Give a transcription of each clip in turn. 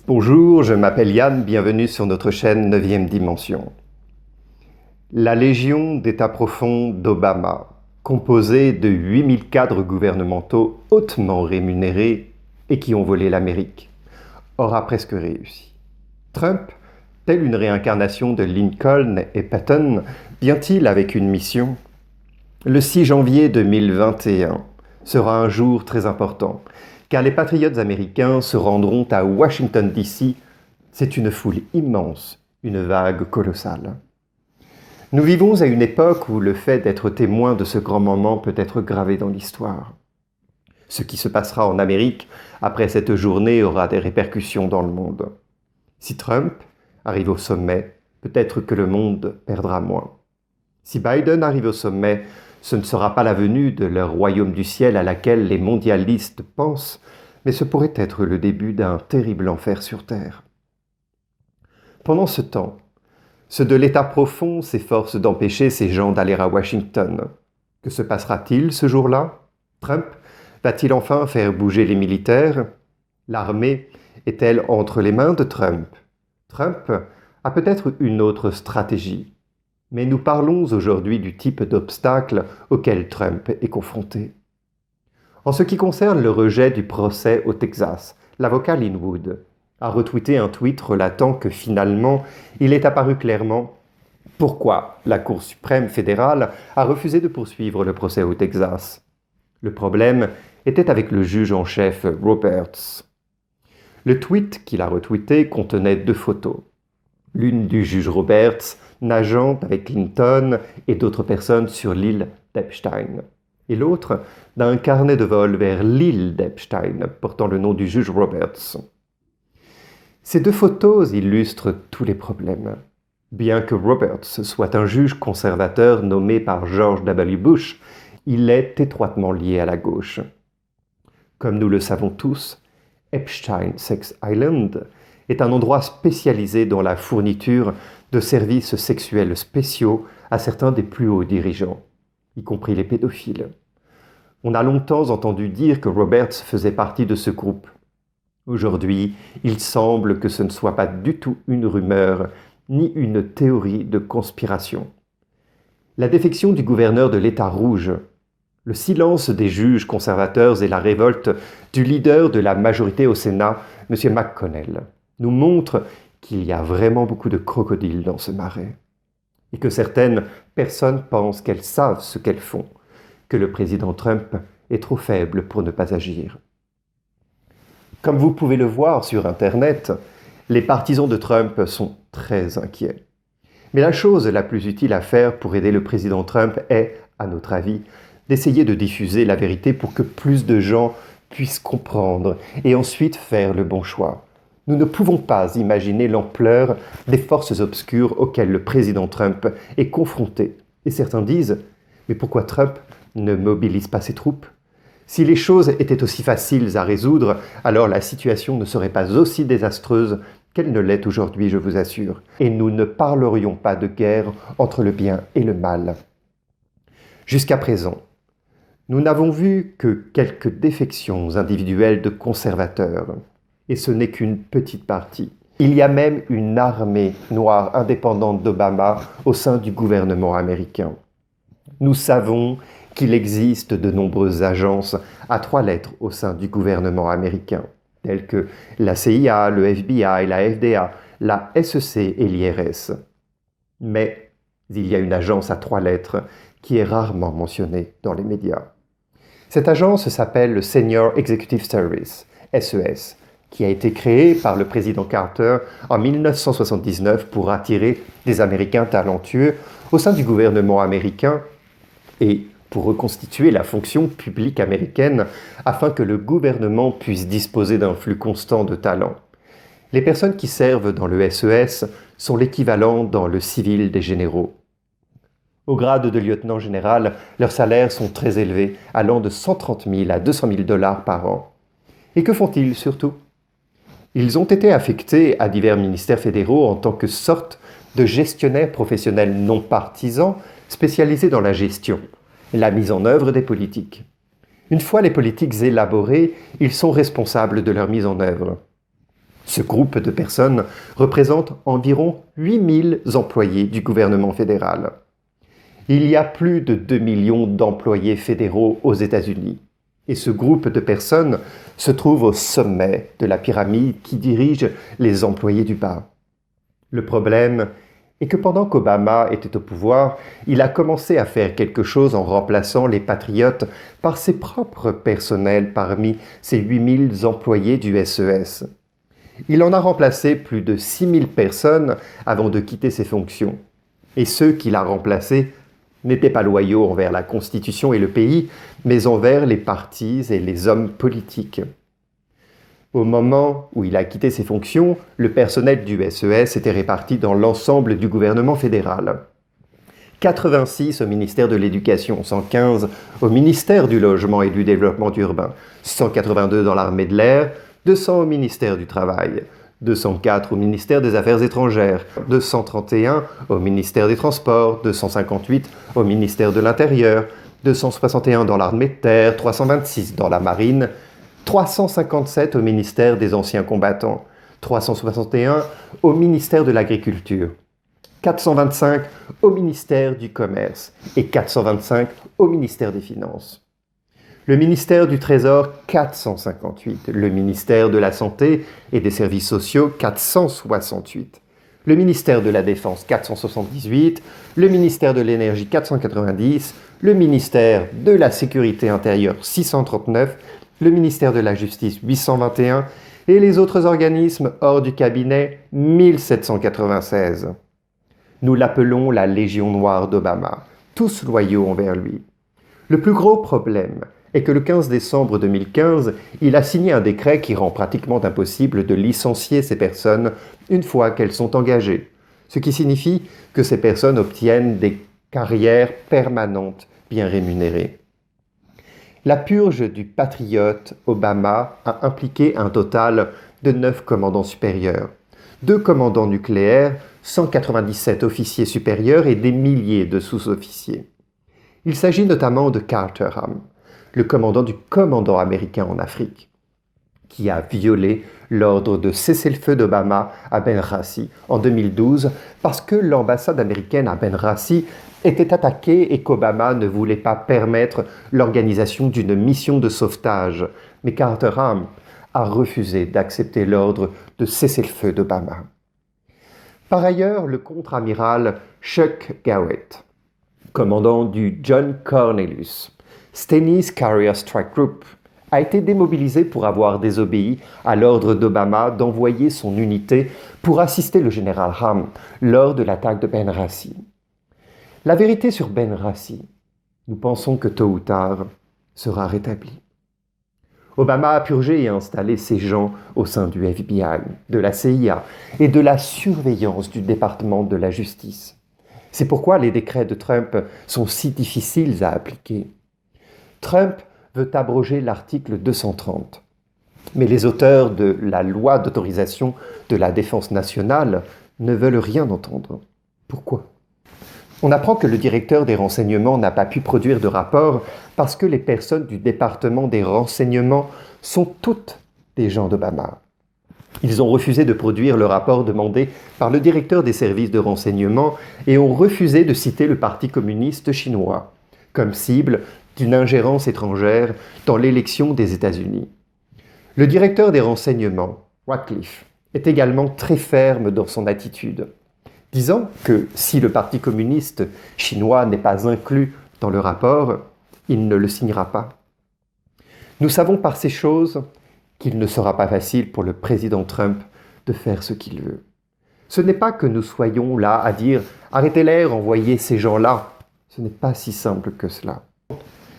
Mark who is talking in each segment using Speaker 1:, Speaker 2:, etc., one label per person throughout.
Speaker 1: Bonjour, je m'appelle Yann, bienvenue sur notre chaîne 9e Dimension. La Légion d'État profond d'Obama, composée de 8000 cadres gouvernementaux hautement rémunérés et qui ont volé l'Amérique, aura presque réussi. Trump, telle une réincarnation de Lincoln et Patton, vient-il avec une mission? Le 6 janvier 2021 sera un jour très important, car les patriotes américains se rendront à Washington DC. C'est une foule immense, une vague colossale. Nous vivons à une époque où le fait d'être témoin de ce grand moment peut être gravé dans l'histoire. Ce qui se passera en Amérique après cette journée aura des répercussions dans le monde. Si Trump arrive au sommet, peut-être que le monde perdra moins. Si Biden arrive au sommet, ce ne sera pas la venue de leur royaume du ciel à laquelle les mondialistes pensent, mais ce pourrait être le début d'un terrible enfer sur Terre. Pendant ce temps, ceux de l'État profond s'efforcent d'empêcher ces gens d'aller à Washington. Que se passera-t-il ce jour-là? Trump va-t-il enfin faire bouger les militaires? L'armée est-elle entre les mains de Trump? Trump a peut-être une autre stratégie. Mais nous parlons aujourd'hui du type d'obstacle auquel Trump est confronté. En ce qui concerne le rejet du procès au Texas, l'avocat Linwood a retweeté un tweet relatant que finalement, il est apparu clairement pourquoi la Cour suprême fédérale a refusé de poursuivre le procès au Texas. Le problème était avec le juge en chef Roberts. Le tweet qu'il a retweeté contenait 2 photos. L'une du juge Roberts nageant avec Clinton et d'autres personnes sur l'île d'Epstein, et l'autre d'un carnet de vol vers l'île d'Epstein portant le nom du juge Roberts. Ces 2 photos illustrent tous les problèmes. Bien que Roberts soit un juge conservateur nommé par George W. Bush, il est étroitement lié à la gauche. Comme nous le savons tous, Epstein Sex Island est un endroit spécialisé dans la fourniture de services sexuels spéciaux à certains des plus hauts dirigeants, y compris les pédophiles. On a longtemps entendu dire que Roberts faisait partie de ce groupe. Aujourd'hui, il semble que ce ne soit pas du tout une rumeur, ni une théorie de conspiration. La défection du gouverneur de l'État rouge, le silence des juges conservateurs et la révolte du leader de la majorité au Sénat, M. McConnell, nous montrent qu'il y a vraiment beaucoup de crocodiles dans ce marais, et que certaines personnes pensent qu'elles savent ce qu'elles font, que le président Trump est trop faible pour ne pas agir. Comme vous pouvez le voir sur Internet, les partisans de Trump sont très inquiets. Mais la chose la plus utile à faire pour aider le président Trump est, à notre avis, d'essayer de diffuser la vérité pour que plus de gens puissent comprendre et ensuite faire le bon choix. Nous ne pouvons pas imaginer l'ampleur des forces obscures auxquelles le président Trump est confronté. Et certains disent « Mais pourquoi Trump ne mobilise pas ses troupes ?» Si les choses étaient aussi faciles à résoudre, alors la situation ne serait pas aussi désastreuse qu'elle ne l'est aujourd'hui, je vous assure. Et nous ne parlerions pas de guerre entre le bien et le mal. Jusqu'à présent, nous n'avons vu que quelques défections individuelles de conservateurs. Et ce n'est qu'une petite partie. Il y a même une armée noire indépendante d'Obama au sein du gouvernement américain. Nous savons qu'il existe de nombreuses agences à 3 lettres au sein du gouvernement américain, telles que la CIA, le FBI, la FDA, la SEC et l'IRS. Mais il y a une agence à 3 lettres qui est rarement mentionnée dans les médias. Cette agence s'appelle le Senior Executive Service, SES, qui a été créé par le président Carter en 1979 pour attirer des Américains talentueux au sein du gouvernement américain et pour reconstituer la fonction publique américaine afin que le gouvernement puisse disposer d'un flux constant de talents. Les personnes qui servent dans le SES sont l'équivalent dans le civil des généraux. Au grade de lieutenant général, leurs salaires sont très élevés, allant de 130 000 à 200 000 $ par an. Et que font-ils surtout? Ils ont été affectés à divers ministères fédéraux en tant que sorte de gestionnaires professionnels non partisans spécialisés dans la gestion, la mise en œuvre des politiques. Une fois les politiques élaborées, ils sont responsables de leur mise en œuvre. Ce groupe de personnes représente environ 8000 employés du gouvernement fédéral. Il y a plus de 2 millions d'employés fédéraux aux États-Unis. Et ce groupe de personnes se trouve au sommet de la pyramide qui dirige les employés du bas. Le problème est que pendant qu'Obama était au pouvoir, il a commencé à faire quelque chose en remplaçant les patriotes par ses propres personnels parmi ses 8000 employés du SES. Il en a remplacé plus de 6000 personnes avant de quitter ses fonctions. Et ceux qu'il a remplacés n'étaient pas loyaux envers la Constitution et le pays, mais envers les partis et les hommes politiques. Au moment où il a quitté ses fonctions, le personnel du SES était réparti dans l'ensemble du gouvernement fédéral. 86 au ministère de l'Éducation, 115 au ministère du Logement et du Développement urbain, 182 dans l'armée de l'air, 200 au ministère du Travail, 204 au ministère des Affaires étrangères, 231 au ministère des Transports, 258 au ministère de l'Intérieur, 261 dans l'armée de terre, 326 dans la marine, 357 au ministère des Anciens combattants, 361 au ministère de l'Agriculture, 425 au ministère du Commerce et 425 au ministère des Finances. Le ministère du Trésor, 458. Le ministère de la Santé et des Services sociaux, 468. Le ministère de la Défense, 478. Le ministère de l'Énergie, 490. Le ministère de la Sécurité intérieure, 639. Le ministère de la Justice, 821. Et les autres organismes hors du cabinet, 1796. Nous l'appelons la Légion noire d'Obama, tous loyaux envers lui. Le plus gros problème est que le 15 décembre 2015, il a signé un décret qui rend pratiquement impossible de licencier ces personnes une fois qu'elles sont engagées, ce qui signifie que ces personnes obtiennent des carrières permanentes bien rémunérées. La purge du patriote Obama a impliqué un total de 9 commandants supérieurs, 2 commandants nucléaires, 197 officiers supérieurs et des milliers de sous-officiers. Il s'agit notamment de Carter Ham, le commandant du commandant américain en Afrique, qui a violé l'ordre de cessez-le-feu d'Obama à Benghazi en 2012 parce que l'ambassade américaine à Benghazi était attaquée et qu'Obama ne voulait pas permettre l'organisation d'une mission de sauvetage. Mais Carter Ham a refusé d'accepter l'ordre de cessez-le-feu d'Obama. Par ailleurs, le contre-amiral Chuck Gawet, commandant du John Cornelius Stennis Carrier Strike Group, a été démobilisé pour avoir désobéi à l'ordre d'Obama d'envoyer son unité pour assister le général Ham lors de l'attaque de Benghazi. La vérité sur Benghazi, nous pensons que tôt ou tard, sera rétablie. Obama a purgé et installé ses gens au sein du FBI, de la CIA et de la surveillance du département de la justice. C'est pourquoi les décrets de Trump sont si difficiles à appliquer. Trump veut abroger l'article 230. Mais les auteurs de la loi d'autorisation de la défense nationale ne veulent rien entendre. Pourquoi ? On apprend que le directeur des renseignements n'a pas pu produire de rapport parce que les personnes du département des renseignements sont toutes des gens d'Obama. Ils ont refusé de produire le rapport demandé par le directeur des services de renseignement et ont refusé de citer le Parti communiste chinois comme cible d'une ingérence étrangère dans l'élection des États-Unis. Le directeur des renseignements, Ratcliffe, est également très ferme dans son attitude, disant que si le Parti communiste chinois n'est pas inclus dans le rapport, il ne le signera pas. Nous savons par ces choses qu'il ne sera pas facile pour le président Trump de faire ce qu'il veut. Ce n'est pas que nous soyons là à dire « arrêtez-les, renvoyez ces gens-là ». Ce n'est pas si simple que cela.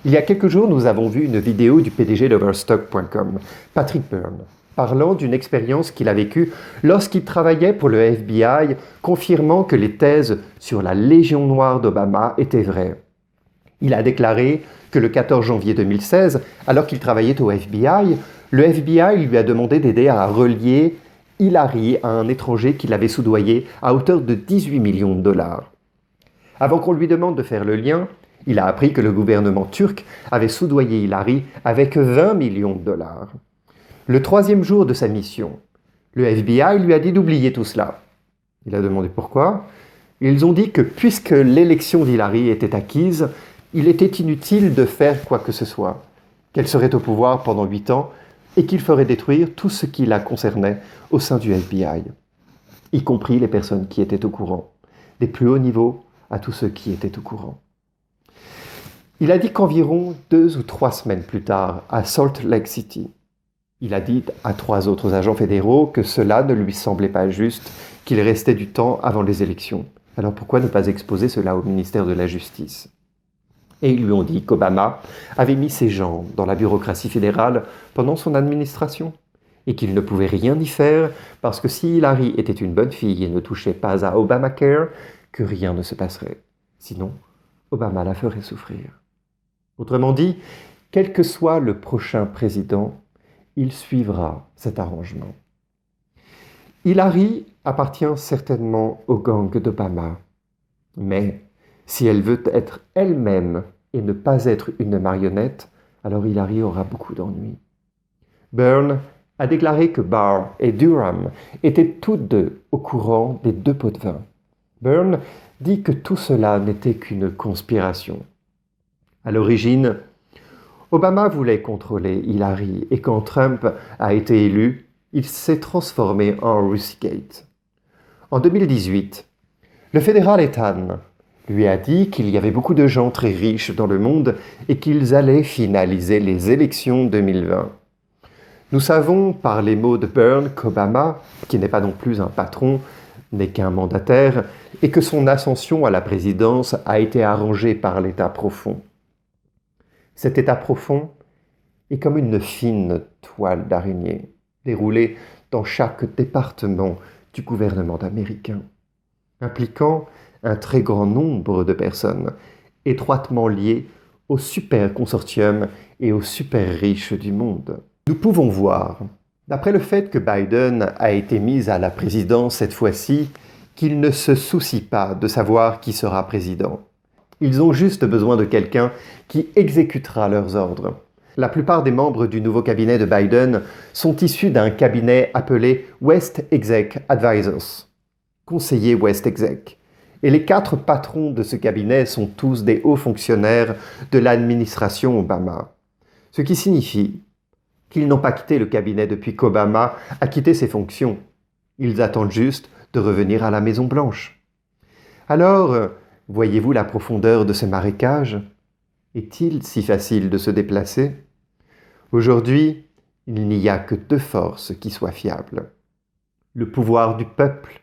Speaker 1: Il y a quelques jours, nous avons vu une vidéo du PDG d'Overstock.com, Patrick Byrne, parlant d'une expérience qu'il a vécue lorsqu'il travaillait pour le FBI, confirmant que les thèses sur la Légion noire d'Obama étaient vraies. Il a déclaré que le 14 janvier 2016, alors qu'il travaillait au FBI, le FBI lui a demandé d'aider à relier Hillary à un étranger qu'il avait soudoyé à hauteur de 18 millions de dollars. Avant qu'on lui demande de faire le lien, il a appris que le gouvernement turc avait soudoyé Hillary avec 20 millions de dollars. Le 3e jour de sa mission, Le FBI lui a dit d'oublier tout cela. Il a demandé pourquoi. Ils ont dit que puisque l'élection d'Hillary était acquise, il était inutile de faire quoi que ce soit, qu'elle serait au pouvoir pendant 8 ans et qu'il ferait détruire tout ce qui la concernait au sein du FBI, y compris les personnes qui étaient au courant, des plus hauts niveaux à tous ceux qui étaient au courant. Il a dit qu'environ 2 ou 3 semaines plus tard, à Salt Lake City, il a dit à 3 autres agents fédéraux que cela ne lui semblait pas juste, qu'il restait du temps avant les élections. Alors pourquoi ne pas exposer cela au ministère de la Justice? Et ils lui ont dit qu'Obama avait mis ses jambes dans la bureaucratie fédérale pendant son administration et qu'il ne pouvait rien y faire parce que si Hillary était une bonne fille et ne touchait pas à Obamacare, que rien ne se passerait. Sinon, Obama la ferait souffrir. Autrement dit, quel que soit le prochain président, il suivra cet arrangement. Hillary appartient certainement au gang d'Obama, mais si elle veut être elle-même et ne pas être une marionnette, alors Hillary aura beaucoup d'ennuis. Byrne a déclaré que Barr et Durham étaient tous deux au courant des 2 pots de vin. Byrne dit que tout cela n'était qu'une conspiration. À l'origine, Obama voulait contrôler Hillary et quand Trump a été élu, il s'est transformé en Russiagate. En 2018, le fédéral Ethan lui a dit qu'il y avait beaucoup de gens très riches dans le monde et qu'ils allaient finaliser les élections 2020. Nous savons par les mots de Byrne qu'Obama, qui n'est pas non plus un patron, n'est qu'un mandataire, et que son ascension à la présidence a été arrangée par l'État profond. Cet État profond est comme une fine toile d'araignée, déroulée dans chaque département du gouvernement américain, impliquant un très grand nombre de personnes, étroitement liées au super consortium et aux super riches du monde. Nous pouvons voir, d'après le fait que Biden a été mis à la présidence cette fois-ci, qu'ils ne se soucient pas de savoir qui sera président. Ils ont juste besoin de quelqu'un qui exécutera leurs ordres. La plupart des membres du nouveau cabinet de Biden sont issus d'un cabinet appelé West Exec Advisors, conseiller West Exec. Et les 4 patrons de ce cabinet sont tous des hauts fonctionnaires de l'administration Obama. Ce qui signifie qu'ils n'ont pas quitté le cabinet depuis qu'Obama a quitté ses fonctions. Ils attendent juste de revenir à la Maison-Blanche. Alors, voyez-vous la profondeur de ce marécage? Est-il si facile de se déplacer? Aujourd'hui, il n'y a que 2 forces qui soient fiables. Le pouvoir du peuple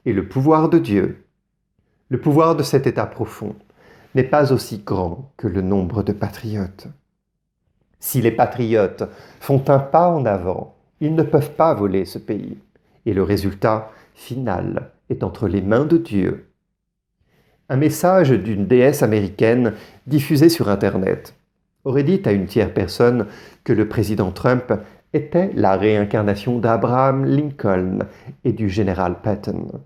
Speaker 1: et le pouvoir de Dieu. Le pouvoir de cet État profond n'est pas aussi grand que le nombre de patriotes. Si les patriotes font un pas en avant, ils ne peuvent pas voler ce pays. Et le résultat final est entre les mains de Dieu. Un message d'une déesse américaine diffusé sur Internet aurait dit à une tiers personne que le président Trump était la réincarnation d'Abraham Lincoln et du général Patton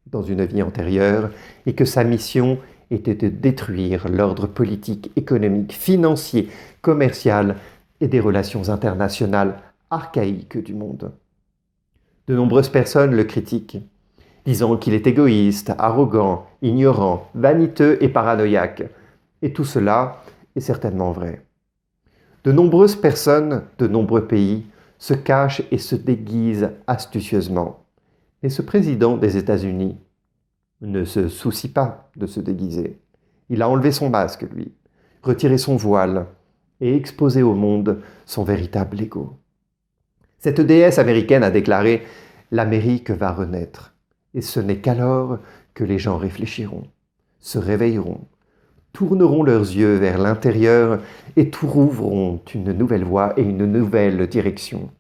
Speaker 1: dans une vie antérieure et que sa mission était de détruire l'ordre politique, économique, financier, commercial et des relations internationales archaïques du monde. De nombreuses personnes le critiquent, disant qu'il est égoïste, arrogant, ignorant, vaniteux et paranoïaque. Et tout cela est certainement vrai. De nombreuses personnes de nombreux pays se cachent et se déguisent astucieusement. Mais ce président des États-Unis ne se soucie pas de se déguiser. Il a enlevé son masque, lui, retiré son voile et exposé au monde son véritable ego. Cette déesse américaine a déclaré « L'Amérique va renaître ». Et ce n'est qu'alors que les gens réfléchiront, se réveilleront, tourneront leurs yeux vers l'intérieur et trouveront une nouvelle voie et une nouvelle direction.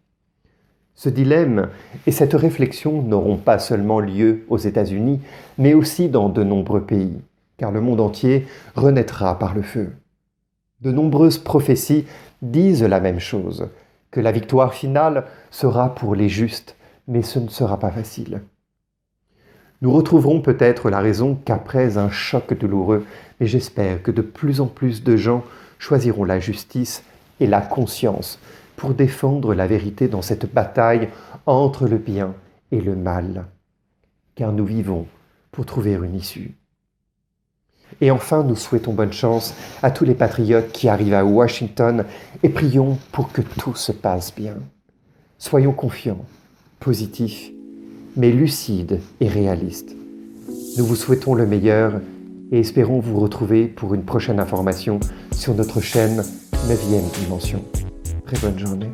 Speaker 1: Ce dilemme et cette réflexion n'auront pas seulement lieu aux États-Unis, mais aussi dans de nombreux pays, car le monde entier renaîtra par le feu. De nombreuses prophéties disent la même chose, que la victoire finale sera pour les justes, mais ce ne sera pas facile. Nous retrouverons peut-être la raison qu'après un choc douloureux, mais j'espère que de plus en plus de gens choisiront la justice et la conscience pour défendre la vérité dans cette bataille entre le bien et le mal, car nous vivons pour trouver une issue. Et enfin, nous souhaitons bonne chance à tous les patriotes qui arrivent à Washington et prions pour que tout se passe bien. Soyons confiants, positifs, mais lucides et réalistes. Nous vous souhaitons le meilleur et espérons vous retrouver pour une prochaine information sur notre chaîne 9e Dimension. Très bonne journée.